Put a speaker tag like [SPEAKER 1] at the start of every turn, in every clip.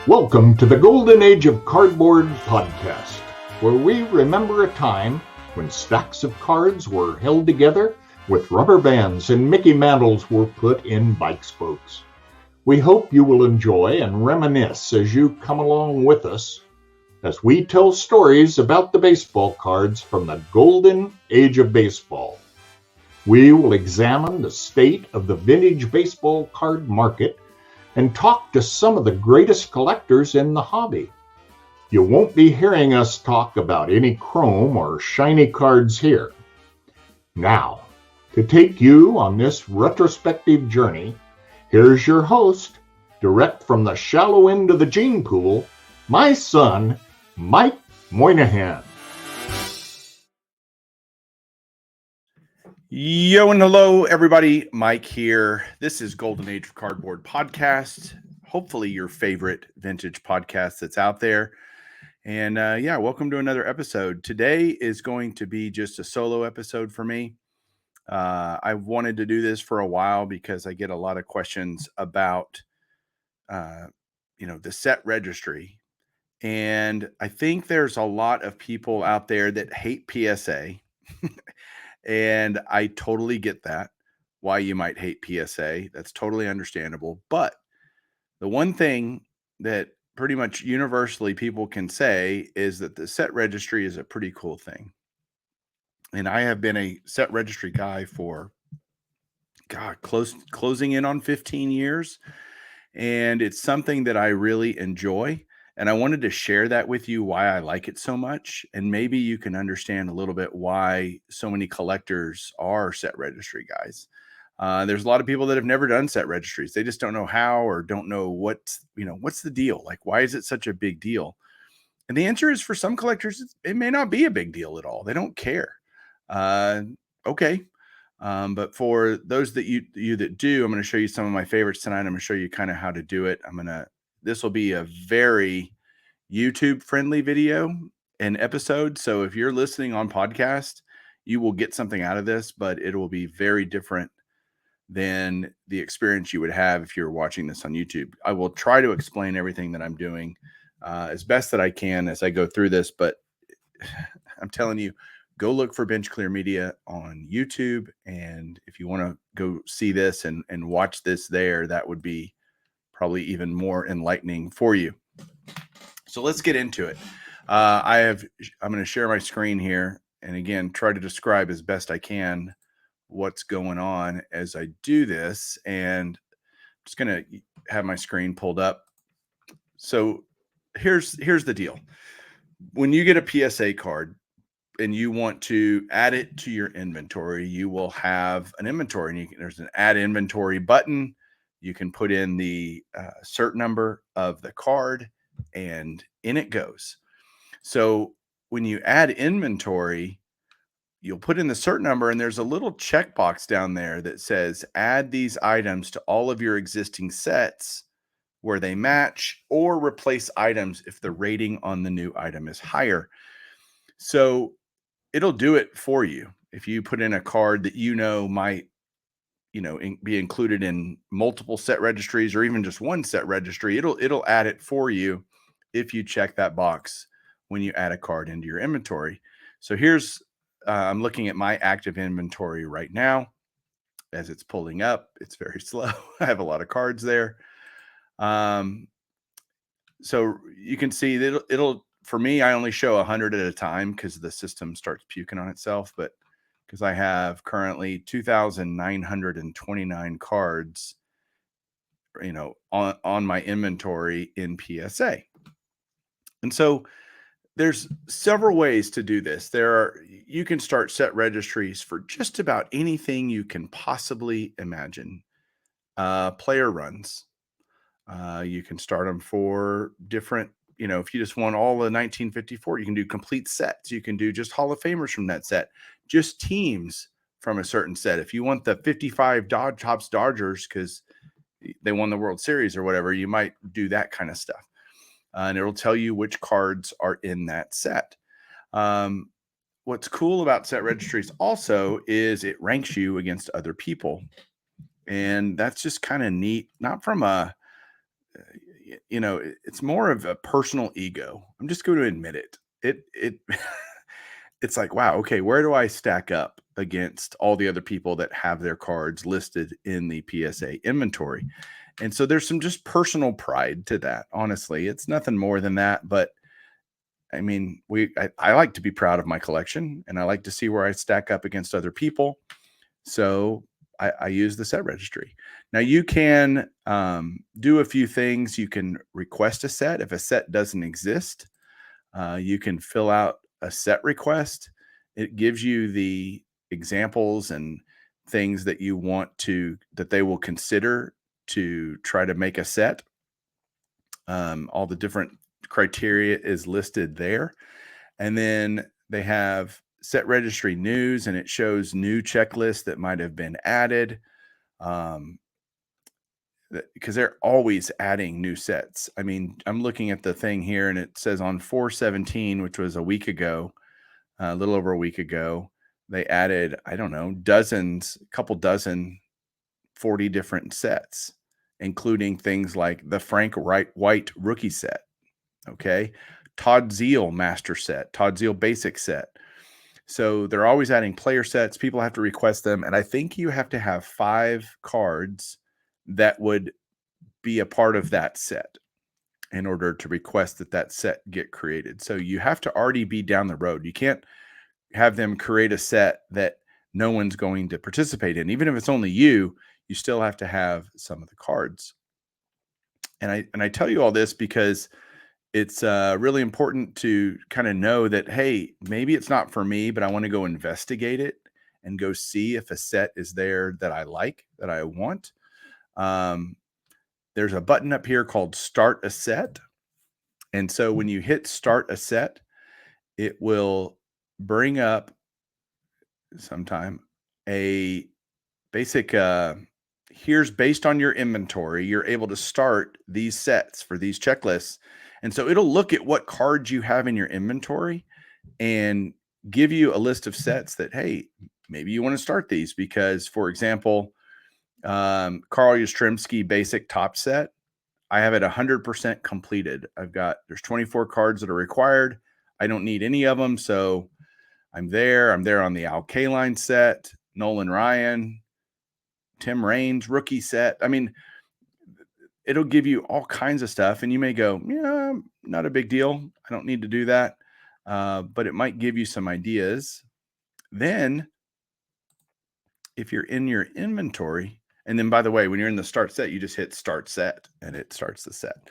[SPEAKER 1] Welcome to the Golden Age of Cardboard podcast, where we remember a time when stacks of cards were held together with rubber bands and Mickey Mantles were put in bike spokes. We hope you will enjoy and reminisce as you come along with us as we tell stories about the baseball cards from the Golden Age of Baseball. We will examine the state of the vintage baseball card market and talk to some of the greatest collectors in the hobby. You won't be hearing us talk about any chrome or shiny cards here. Now, to take you on this retrospective journey, here's your host, direct from the shallow end of the gene pool, my son, Mike Moynihan.
[SPEAKER 2] Yo and hello, everybody. Mike here. This is Golden Age of Cardboard podcast. Hopefully, your favorite vintage podcast that's out there. And welcome to another episode. Today is going to be just a solo episode for me. I've wanted to do this for a while because I get a lot of questions about, the set registry. And I think there's a lot of people out there that hate PSA. And I totally get that, why you might hate PSA. That's totally understandable. But the one thing that pretty much universally people can say is that the set registry is a pretty cool thing. And I have been a set registry guy for, closing in on 15 years. And it's something that I really enjoy. And I wanted to share that with you, why I like it so much. And maybe you can understand a little bit why so many collectors are set registry guys. There's a lot of people that have never done set registries. They just don't know how or don't know what's the deal? Like, why is it such a big deal? And the answer is, for some collectors, it may not be a big deal at all. They don't care. Okay. But for those that you that do, I'm going to show you some of my favorites tonight. I'm going to show you kind of how to do it. This will be a very YouTube friendly video and episode. So if you're listening on podcast, you will get something out of this, but it will be very different than the experience you would have if you're watching this on YouTube. I will try to explain everything that I'm doing as best that I can as I go through this, but I'm telling you, go look for Bench Clear Media on YouTube. And if you want to go see this and watch this there, that would be probably even more enlightening for you. So let's get into it. I'm going to share my screen here and again, try to describe as best I can what's going on as I do this. And I'm just going to have my screen pulled up. So here's the deal. When you get a PSA card and you want to add it to your inventory, you will have an inventory, and there's an add inventory button. You can put in the cert number of the card, and in it goes. So when you add inventory, you'll put in the cert number, and there's a little checkbox down there that says add these items to all of your existing sets where they match, or replace items if the rating on the new item is higher. So it'll do it for you. If you put in a card that might be included in multiple set registries or even just one set registry, it'll add it for you if you check that box when you add a card into your inventory. So here's I'm looking at my active inventory right now as it's pulling up. It's very slow. I have a lot of cards there. So you can see that it'll for me, I only show 100 at a time because the system starts puking on itself. But because I have currently 2,929 cards, on my inventory in PSA. And so there's several ways to do this. You can start set registries for just about anything you can possibly imagine. Player runs. You can start them for different, if you just want all the 1954, you can do complete sets. You can do just Hall of Famers from that set, just teams from a certain set. If you want the 55 Topps Dodgers because they won the World Series or whatever, you might do that kind of stuff. And it'll tell you which cards are in that set. What's cool about set registries also is it ranks you against other people. And that's just kind of neat, not from a it's more of a personal ego. I'm just going to admit it. It it's like, wow, okay, where do I stack up against all the other people that have their cards listed in the PSA inventory? And so there's some just personal pride to that. Honestly, it's nothing more than that. But I mean, I like to be proud of my collection, and I like to see where I stack up against other people. So I use the set registry. Now you can do a few things. You can request a set if a set doesn't exist. You can fill out a set request. It gives you the examples and things that you want that they will consider to try to make a set. All the different criteria is listed there. And then they have set registry news, and it shows new checklists that might have been added. Because they're always adding new sets. I mean, I'm looking at the thing here, and it says on 4/17, which was a week ago, a little over a week ago, they added, I don't know, a couple dozen, 40 different sets, including things like the Frank White rookie set. Okay. Todd Zeal master set, Todd Zeal basic set. So they're always adding player sets. People have to request them. And I think you have to have 5 cards that would be a part of that set in order to request that set get created. So you have to already be down the road. You can't have them create a set that no one's going to participate in. Even if it's only you still have to have some of the cards. And I tell you all this because it's really important to kind of know that, hey, maybe it's not for me, but I want to go investigate it and go see if a set is there that I like, that I want. There's a button up here called Start a Set. And so when you hit Start a Set, it will bring up sometime a basic, here's based on your inventory, you're able to start these sets for these checklists. And so it'll look at what cards you have in your inventory and give you a list of sets that, hey, maybe you want to start these because, for example, Carl Yastrzemski basic top set, I have it 100% completed. There's 24 cards that are required. I don't need any of them. So I'm there on the Al Kaline set, Nolan Ryan, Tim Raines rookie set. I mean, it'll give you all kinds of stuff, and you may go, yeah, not a big deal. I don't need to do that. But it might give you some ideas. Then if you're in your inventory, and then by the way, when you're in the start set, you just hit start set and it starts the set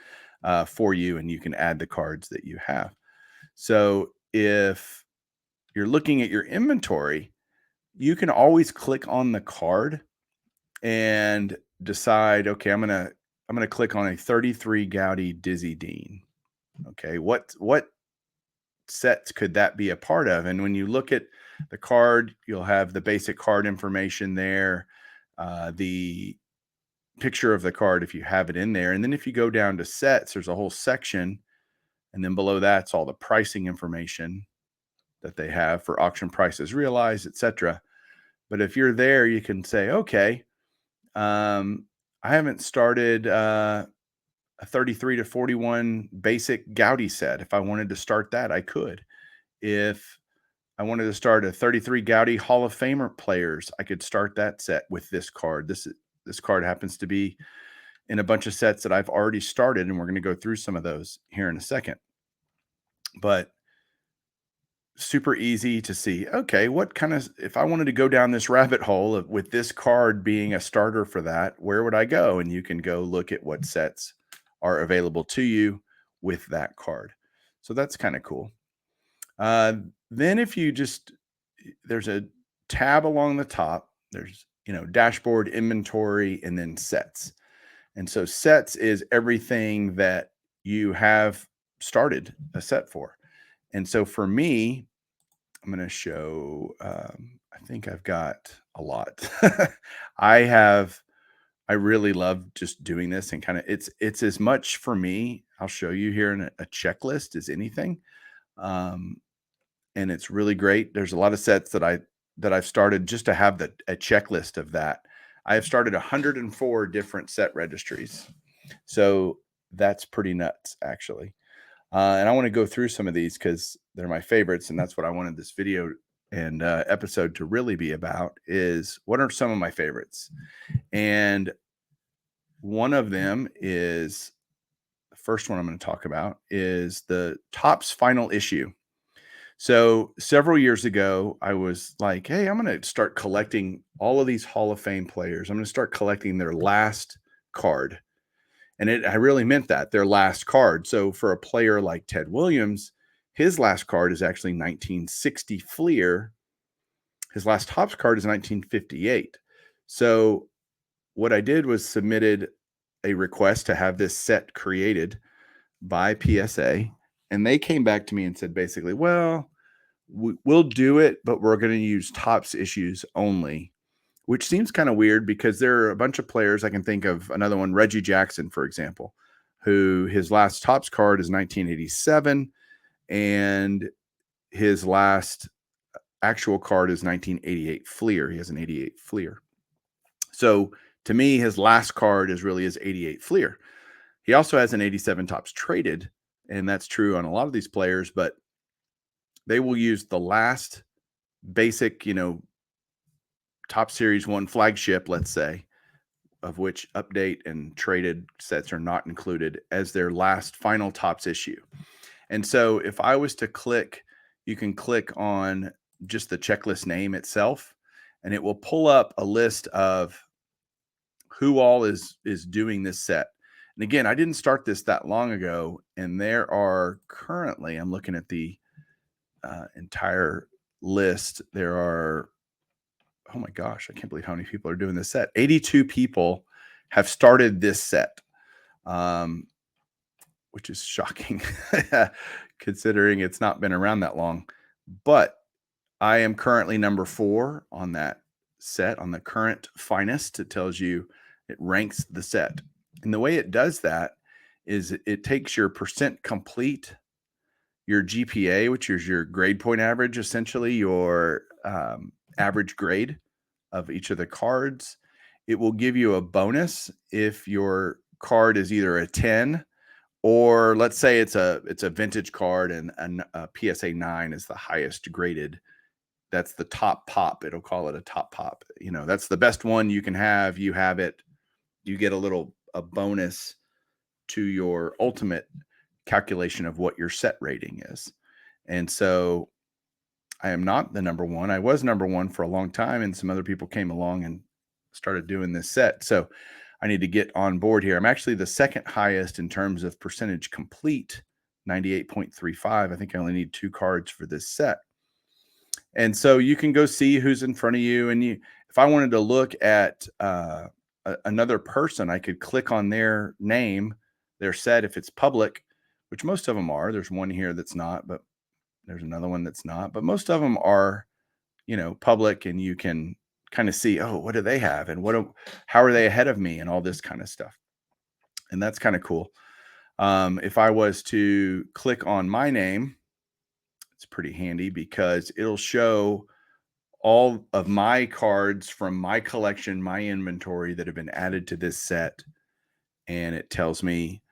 [SPEAKER 2] for you, and you can add the cards that you have. So if you're looking at your inventory, you can always click on the card and decide, okay, I'm gonna click on a 33 Gaudy Dizzy Dean. Okay, what sets could that be a part of? And when you look at the card, you'll have the basic card information there, the picture of the card if you have it in there. And then if you go down to sets, there's a whole section. And then below that's all the pricing information that they have for auction prices realized, etc. But if you're there, you can say, okay, I haven't started a 33 to 41 basic Gaudy set. If I wanted to start that, I could. If I wanted to start a 33 Gaudy Hall of Famer players, I could start that set with this card. This card happens to be in a bunch of sets that I've already started, and we're going to go through some of those here in a second. But super easy to see, okay, if I wanted to go down this rabbit hole with this card being a starter for that, where would I go? And you can go look at what sets are available to you with that card. So that's kind of cool. Then if you there's a tab along the top, there's, dashboard, inventory, and then sets. And so sets is everything that you have started a set for. And so for me, I'm going to show, I think I've got a lot. I really love just doing this, and kind of, it's as much for me, I'll show you here in a checklist as anything. And it's really great. There's a lot of sets that I've started just to have a checklist of that. I have started 104 different set registries. So That's pretty nuts, actually. And I want to go through some of these because they're my favorites, and that's what I wanted this video and episode to really be about, is what are some of my favorites. And one of them is, the first one I'm going to talk about is the Topps final issue. So several years ago, I was like, hey, I'm going to start collecting all of these Hall of Fame players. I'm going to start collecting their last card. And I really meant that, their last card. So for a player like Ted Williams, his last card is actually 1960 Fleer. His last Topps card is 1958. So what I did was submitted a request to have this set created by PSA. And they came back to me and said, basically, well, we'll do it, but we're going to use Topps issues only, which seems kind of weird because there are a bunch of players. I can think of another one, Reggie Jackson, for example, who his last Topps card is 1987, and his last actual card is 1988 Fleer. He has an 88 Fleer. So to me, his last card is really his 88 Fleer. He also has an 87 Topps traded, and that's true on a lot of these players, but they will use the last basic, Top Series 1 flagship, let's say, of which update and traded sets are not included, as their last final Topps issue. And so if I was to click, you can click on just the checklist name itself, and it will pull up a list of who all is doing this set. And again, I didn't start this that long ago, and there are currently, I'm looking at the entire list. There are, oh my gosh, I can't believe how many people are doing this set. 82 people have started this set, which is shocking considering it's not been around that long. But I am currently number 4 on that set, on the current finest. It tells you, it ranks the set. And the way it does that is it takes your percent complete, your GPA, which is your grade point average, essentially your average grade of each of the cards. It will give you a bonus if your card is either a 10, or let's say it's a vintage card and a PSA 9 is the highest graded. That's the top pop. It'll call it a top pop. That's the best one you can have. You have it. You get a bonus to your ultimate calculation of what your set rating is. And so I am not the number 1. I was number 1 for a long time, and some other people came along and started doing this set. So I need to get on board here. I'm actually the second highest in terms of percentage complete, 98.35. I think I only need 2 cards for this set. And so you can go see who's in front of you. And if I wanted to look at another person, I could click on their name, their set, if it's public, which most of them are. There's one here that's not, but there's another one that's not. But most of them are, public, and you can kind of see, oh, what do they have? And how are they ahead of me, and all this kind of stuff. And that's kind of cool. If I was to click on my name, it's pretty handy because it'll show all of my cards from my collection, my inventory that have been added to this set. And it tells me,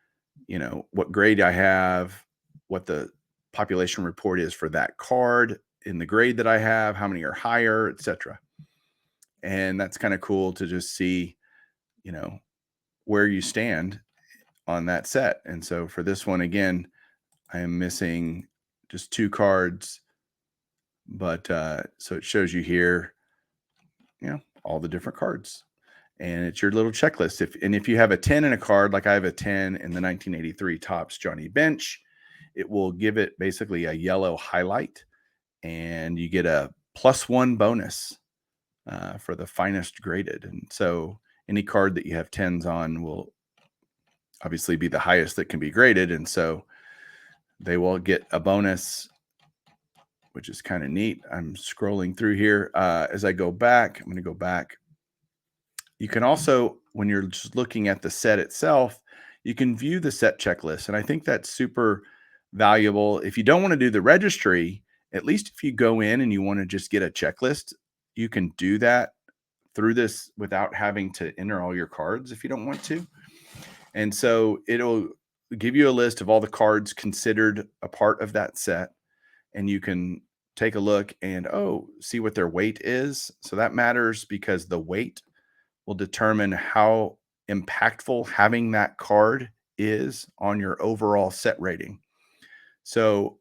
[SPEAKER 2] what grade I have, what the population report is for that card in the grade that I have, how many are higher, etc. And that's kind of cool to just see, where you stand on that set. And so for this one, again, I am missing just 2 cards, but so it shows you here, all the different cards, and it's your little checklist. If you have a 10 in a card, like I have a 10 in the 1983 Topps Johnny Bench, it will give it basically a yellow highlight, and you get a +1 bonus for the finest graded. And so any card that you have 10s on will obviously be the highest that can be graded, and so they will get a bonus, which is kind of neat. I'm scrolling through here. As I go back, I'm going to go back. You can also, when you're just looking at the set itself, you can view the set checklist. And I think that's super valuable. If you don't want to do the registry, at least if you go in and you want to just get a checklist, you can do that through this without having to enter all your cards if you don't want to. And so it'll give you a list of all the cards considered a part of that set, and you can take a look and see what their weight is. So that matters because the weight will determine how impactful having that card is on your overall set rating. So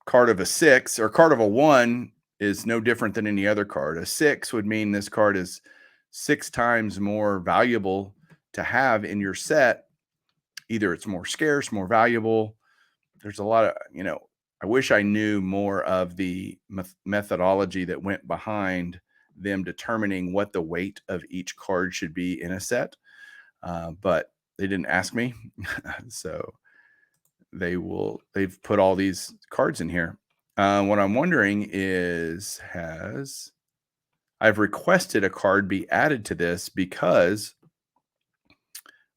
[SPEAKER 2] card of a 6 or card of a 1 is no different than any other card. A 6 would mean this card is 6 times more valuable to have in your set. Either it's more scarce, more valuable. There's a lot of, I wish I knew more of the methodology that went behind them determining what the weight of each card should be in a set. But they didn't ask me. So they've put all these cards in here. What I'm wondering is, I've requested a card be added to this because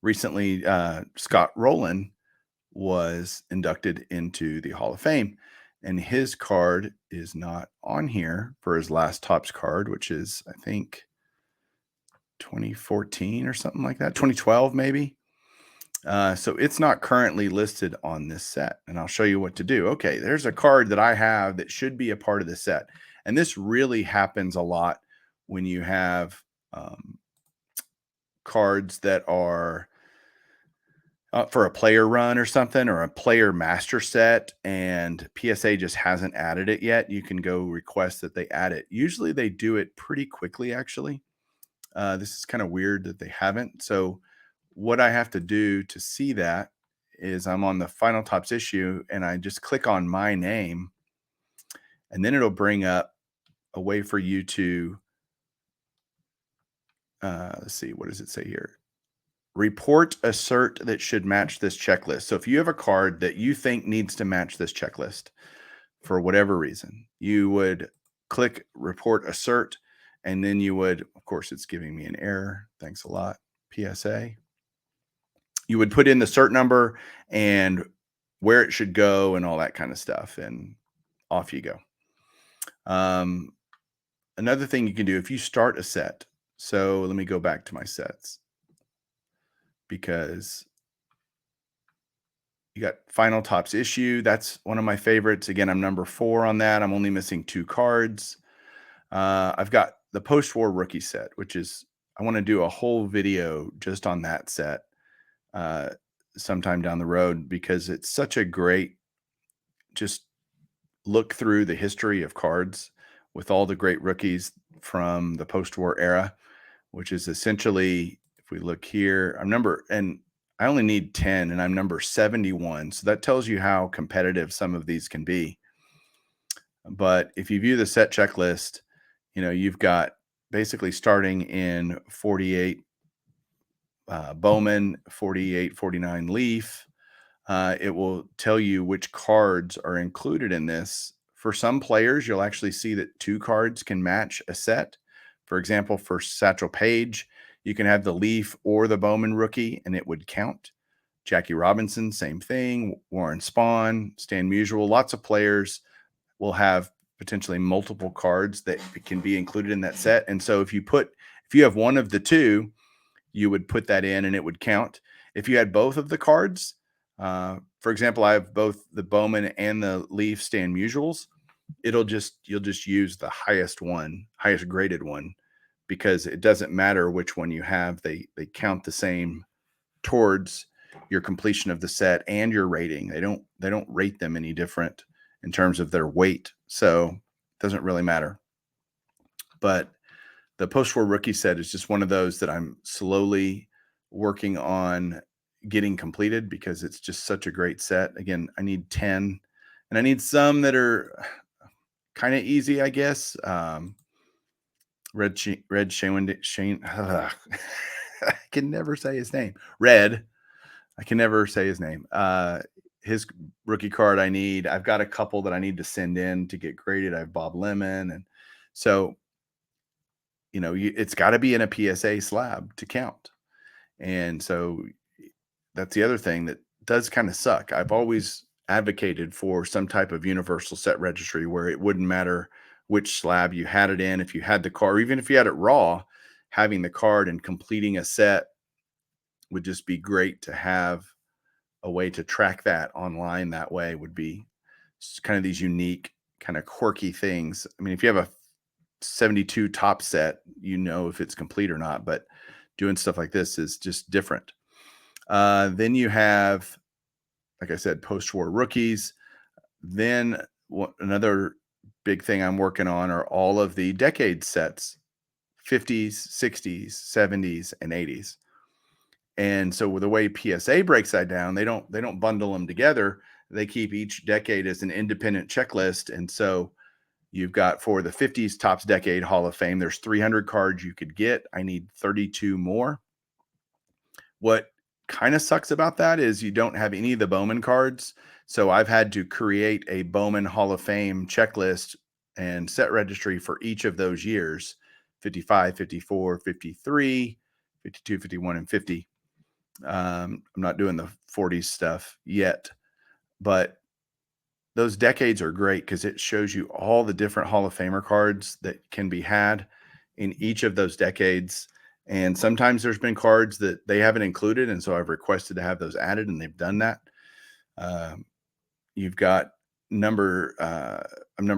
[SPEAKER 2] recently Scott Rowland was inducted into the Hall of Fame, and his card is not on here for his last Topps card, which is, I think, 2014 or something like that, 2012 maybe. So it's not currently listed on this set, and I'll show you what to do. Okay, there's a card that I have that should be a part of the set, and this really happens a lot when you have cards that are for a player run or something, or a player master set, and PSA just hasn't added it yet. You can go request that they add it. Usually they do it pretty quickly, actually. This is kind of weird that they haven't. So what I have to do to see that is I'm on the Final Topps issue, and I just click on my name, and then it'll bring up a way for you to, let's see, what does it say here? Report a cert that should match this checklist. So if you have a card that you think needs to match this checklist for whatever reason, you would click report a cert, and then you would, of course, it's giving me an error. Thanks a lot, PSA. You would put in the cert number and where it should go and all that kind of stuff, and off you go. Another thing you can do if you start a set. So let me go back to my sets, because you got Final Topps issue. That's one of my favorites. Again, I'm number 4 on that. I'm only missing 2 cards. I've got the post-war rookie set, which is, I want to do a whole video just on that set sometime down the road, because it's such a great, just look through the history of cards with all the great rookies from the post-war era, which is essentially, if we look here, and I only need 10, and I'm number 71. So that tells you how competitive some of these can be. But if you view the set checklist, you've got basically starting in 48 Bowman, 48, 49 Leaf. It will tell you which cards are included in this. For some players, you'll actually see that 2 cards can match a set. For example, for Satchel Paige, you can have the Leaf or the Bowman rookie, and it would count. Jackie Robinson, same thing. Warren Spahn, Stan Musial. Lots of players will have potentially multiple cards that can be included in that set. And so if you have one of the 2, you would put that in and it would count. If you had both of the cards, for example, I have both the Bowman and the Leaf Stan Musials, you'll just use the highest graded one, because it doesn't matter which one you have. They count the same towards your completion of the set and your rating. They don't rate them any different in terms of their weight. So it doesn't really matter. But the post-war rookie set is just one of those that I'm slowly working on getting completed, because it's just such a great set. Again, I need 10, and I need some that are kind of easy, I guess. Red Shane. I can never say his name. Red. I can never say his name. His rookie card I need. I've got a couple that I need to send in to get graded. I have Bob Lemon. And so, it's got to be in a PSA slab to count. And so that's the other thing that does kind of suck. I've always advocated for some type of universal set registry where it wouldn't matter which slab you had it in. If you had the card, or even if you had it raw, having the card and completing a set would just be great to have a way to track that online that way would be kind of these unique, kind of quirky things. I mean, if you have a 72 top set, you know if it's complete or not, but doing stuff like this is just different. Then you have, like I said, post-war rookies. Then another big thing I'm working on are all of the decade sets, 50s, 60s, 70s, and 80s. And so with the way PSA breaks that down, they don't bundle them together. They keep each decade as an independent checklist. And so you've got for the 50s Topps Decade Hall of Fame, there's 300 cards you could get. I need 32 more. What kind of sucks about that is you don't have any of the Bowman cards. So I've had to create a Bowman Hall of Fame checklist and set registry for each of those years, 55, 54, 53, 52, 51, and 50. I'm not doing the 40s stuff yet, but those decades are great because it shows you all the different Hall of Famer cards that can be had in each of those decades. And sometimes there's been cards that they haven't included. And so I've requested to have those added, and they've done that. You've got I'm number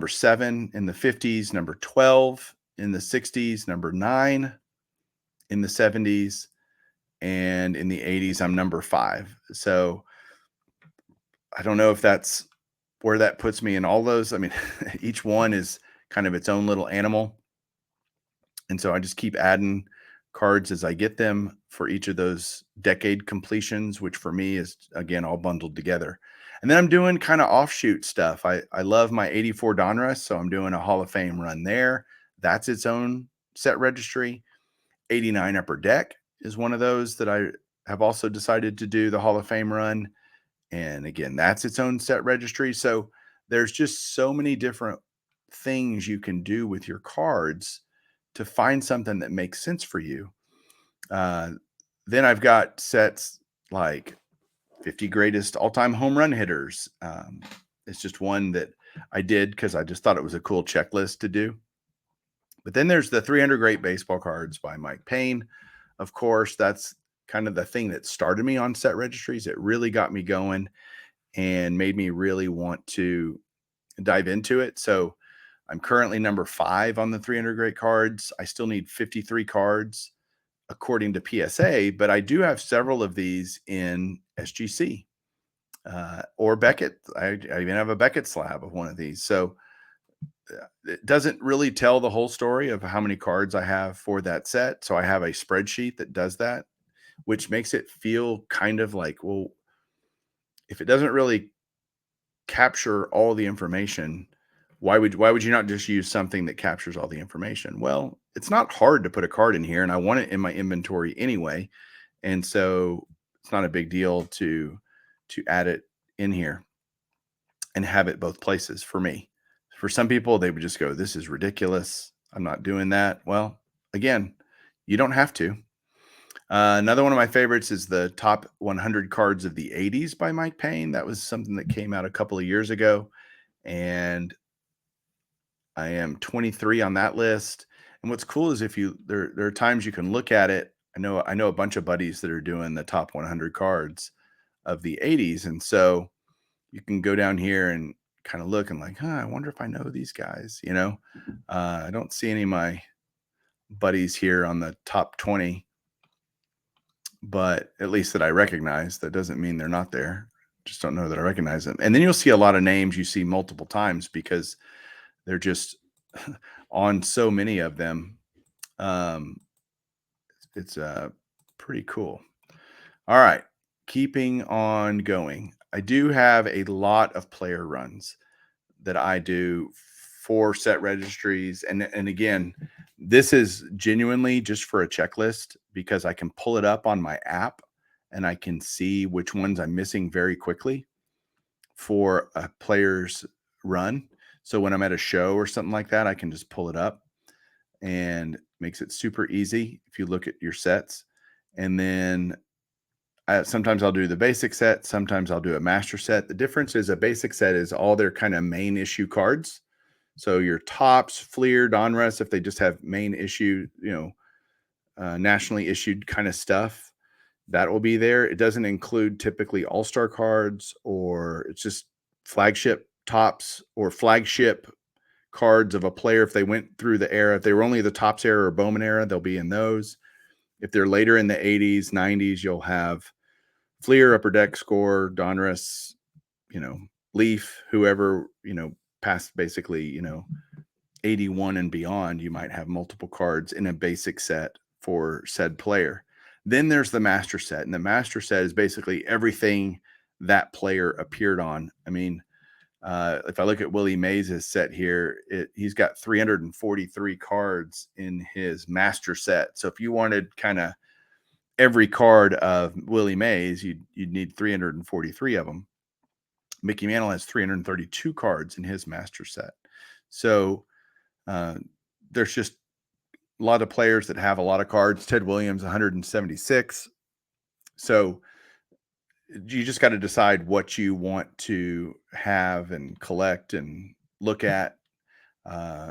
[SPEAKER 2] 7 in the 50s, number 12 in the 60s, number 9 in the 70s, and in the 80s, I'm number 5. So I don't know if that's where that puts me in all those. I mean, each one is kind of its own little animal. And so I just keep adding cards as I get them for each of those decade completions, which for me is, again, all bundled together. And then I'm doing kind of offshoot stuff. I love my 84 Donruss, so I'm doing a Hall of Fame run there. That's its own set registry. 89 Upper Deck is one of those that I have also decided to do the Hall of Fame run. And again, that's its own set registry. So there's just so many different things you can do with your cards to find something that makes sense for you. Then I've got sets like 50 greatest all-time home run hitters. It's just one that I did because I just thought it was a cool checklist to do. But then there's the 300 great baseball cards by Mike Payne. Of course, that's kind of the thing that started me on set registries. It really got me going and made me really want to dive into it. So I'm currently number 5 on the 300 great cards. I still need 53 cards according to PSA, but I do have several of these in SGC or Beckett. I even have a Beckett slab of one of these. So it doesn't really tell the whole story of how many cards I have for that set. So I have a spreadsheet that does that, which makes it feel kind of like, well, if it doesn't really capture all the information, why would you not just use something that captures all the information? Well, it's not hard to put a card in here, and I want it in my inventory anyway, and so it's not a big deal to add it in here and have it both places for me. For some people, they would just go, "This is ridiculous. I'm not doing that." Well, again, you don't have to. Another one of my favorites is the top 100 cards of the 80s by Mike Payne. That was something that came out a couple of years ago, and I am 23 on that list. And what's cool is if you there are times you can look at it. I know a bunch of buddies that are doing the top 100 cards of the 80s, and so you can go down here and kind of look and like, I wonder if I know these guys. I don't see any of my buddies here on the top 20, but at least that I recognize. That doesn't mean they're not there. Just don't know that I recognize them. And then you'll see a lot of names you see multiple times because they're just on so many of them. Um, it's pretty cool. All right, keeping on going. I do have a lot of player runs that I do for set registries, and again, this is genuinely just for a checklist because I can pull it up on my app and I can see which ones I'm missing very quickly for a player's run. So when I'm at a show or something like that, I can just pull it up and makes it super easy if you look at your sets. And then sometimes I'll do the basic set. Sometimes I'll do a master set. The difference is a basic set is all their kind of main issue cards. So your tops, Fleer, Donruss, if they just have main issue, nationally issued kind of stuff. that will be there. It doesn't include typically all-star cards, or it's just flagship tops or flagship cards of a player. If they went through the era, if they were only the Topps era or Bowman era, they'll be in those. If they're later in the 80s, 90s, you'll have Fleer, Upper Deck, Score, Donruss, Leaf, whoever, past basically, 81 and beyond, you might have multiple cards in a basic set for said player. Then there's the master set, and the master set is basically everything that player appeared on. I mean, if I look at Willie Mays' set here, he's got 343 cards in his master set. So if you wanted kind of every card of Willie Mays, you'd need 343 of them. Mickey Mantle has 332 cards in his master set. So there's just a lot of players that have a lot of cards. Ted Williams, 176. So you just got to decide what you want to have and collect and look at.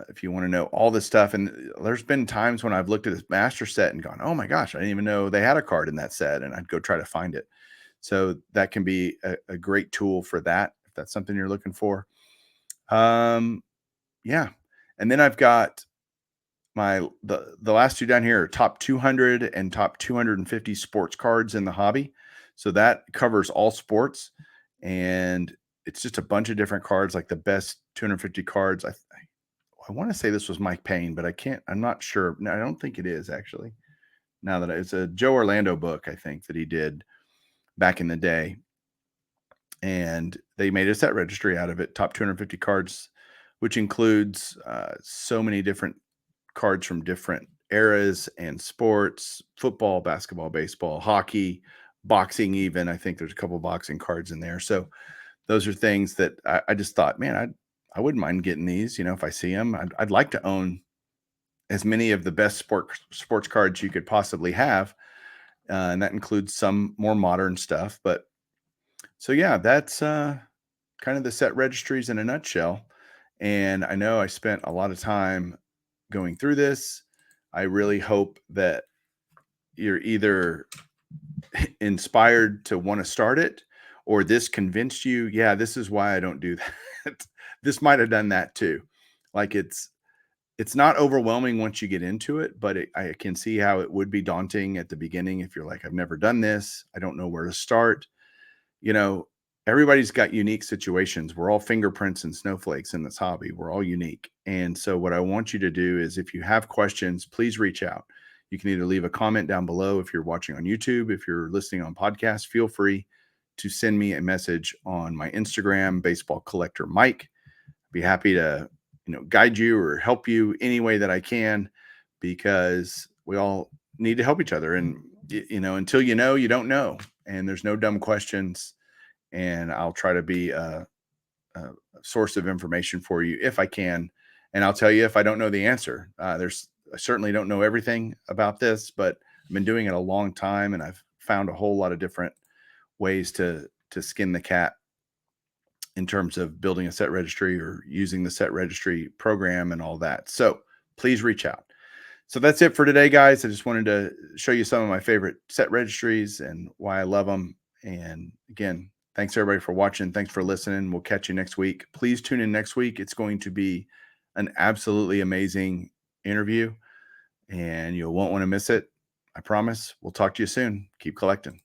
[SPEAKER 2] If you want to know all this stuff. And there's been times when I've looked at this master set and gone, oh my gosh, I didn't even know they had a card in that set. And I'd go try to find it. So that can be a great tool for that, if that's something you're looking for. Yeah. And then I've got the last two down here are top 200 and top 250 sports cards in the hobby. So that covers all sports, and it's just a bunch of different cards, like the best 250 cards. I want to say this was Mike Payne, but I'm not sure. No, I don't think it is actually. Now that it's a Joe Orlando book, I think that he did back in the day. And they made a set registry out of it, top 250 cards, which includes so many different cards from different eras and sports: football, basketball, baseball, hockey, boxing. Even I think there's a couple boxing cards in there. So those are things that I just thought, man, I wouldn't mind getting these. If I see them, I'd like to own as many of the best sports cards you could possibly have, and that includes some more modern stuff. But so yeah, that's kind of the set registries in a nutshell. And I know I spent a lot of time going through this. I really hope that you're either inspired to want to start it, or this convinced you, yeah, this is why I don't do that. This might have done that too. Like it's not overwhelming once you get into it, but I can see how it would be daunting at the beginning if you're like, I've never done this. I don't know where to start. Everybody's got unique situations. We're all fingerprints and snowflakes in this hobby. We're all unique. And so what I want you to do is, if you have questions, please reach out. You can either leave a comment down below if you're watching on YouTube. If you're listening on podcast, feel free to send me a message on my Instagram, Baseball Collector Mike. Be happy to, guide you or help you any way that I can, because we all need to help each other. And, until you know, you don't know. And there's no dumb questions. And I'll try to be a source of information for you if I can. And I'll tell you if I don't know the answer. I certainly don't know everything about this, but I've been doing it a long time, and I've found a whole lot of different ways to skin the cat in terms of building a set registry or using the set registry program and all that. So please reach out. So that's it for today, guys. I just wanted to show you some of my favorite set registries and why I love them. And again, thanks everybody for watching. Thanks for listening. We'll catch you next week. Please tune in next week. It's going to be an absolutely amazing interview, and you won't want to miss it. I promise. We'll talk to you soon. Keep collecting.